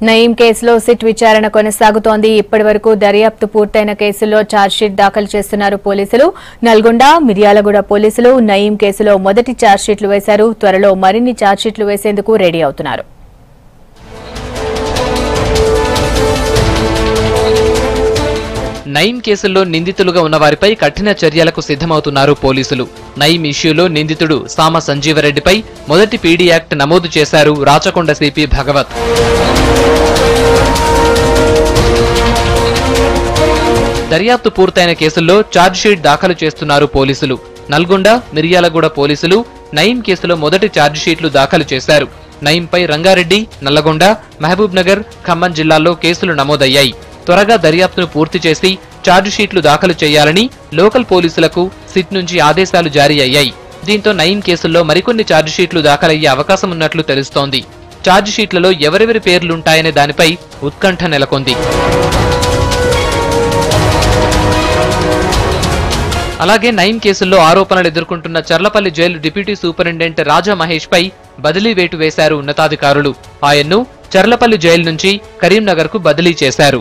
నయీం కేసులో సిట్ విచారణ కొనసాగుతోంది. ఇప్పటివరకు దర్యాప్తు పూర్తయిన కేసుల్లో ఛార్జ్షీట్ దాఖలు చేస్తున్నారు పోలీసులు. నల్గొండ, మిర్యాలగూడ పోలీసులు నయీం కేసులో మొదటి ఛార్జ్షీట్లు వేశారు. త్వరలో మరిన్ని ఛార్జ్షీట్లు వేసేందుకు రెడీ అవుతున్నారు. నయీం కేసుల్లో నిందితులుగా ఉన్న వారిపై కఠిన చర్యలకు సిద్ధమవుతున్నారు పోలీసులు. నయీం ఇష్యూలో నిందితుడు సామ సంజీవరెడ్డిపై మొదటి పీడీ యాక్ట్ నమోదు చేశారు రాచకొండ సిపి భగవత్. దర్యాప్తు పూర్తయిన కేసుల్లో ఛార్జ్షీట్ దాఖలు చేస్తున్నారు పోలీసులు. నల్గొండ, మిర్యాలగూడ పోలీసులు నయీం కేసులో మొదటి ఛార్జ్షీట్లు దాఖలు చేశారు. నయీంపై రంగారెడ్డి, నల్లగొండ, మహబూబ్ నగర్, ఖమ్మం జిల్లాల్లో కేసులు నమోదయ్యాయి. త్వరగా దర్యాప్తును పూర్తి చేసి ఛార్జ్షీట్లు దాఖలు చేయాలని లోకల్ పోలీసులకు సిట్ నుంచి ఆదేశాలు జారీ అయ్యాయి. దీంతో నయీం కేసుల్లో మరికొన్ని ఛార్జ్షీట్లు దాఖలయ్యే అవకాశం ఉన్నట్లు తెలుస్తోంది. ఛార్జ్షీట్లలో ఎవరెవరి పేర్లుంటాయనే దానిపై ఉత్కంఠ నెలకొంది. అలాగే నయీం కేసుల్లో ఆరోపణలు ఎదుర్కొంటున్న చర్లపల్లి జైలు డిప్యూటీ సూపరింటెండెంట్ రాజా మహేష్ పై బదిలీ వేటు వేశారు ఉన్నతాధికారులు. ఆయన్ను చర్లపల్లి జైలు నుంచి కరీంనగర్ కు బదిలీ చేశారు.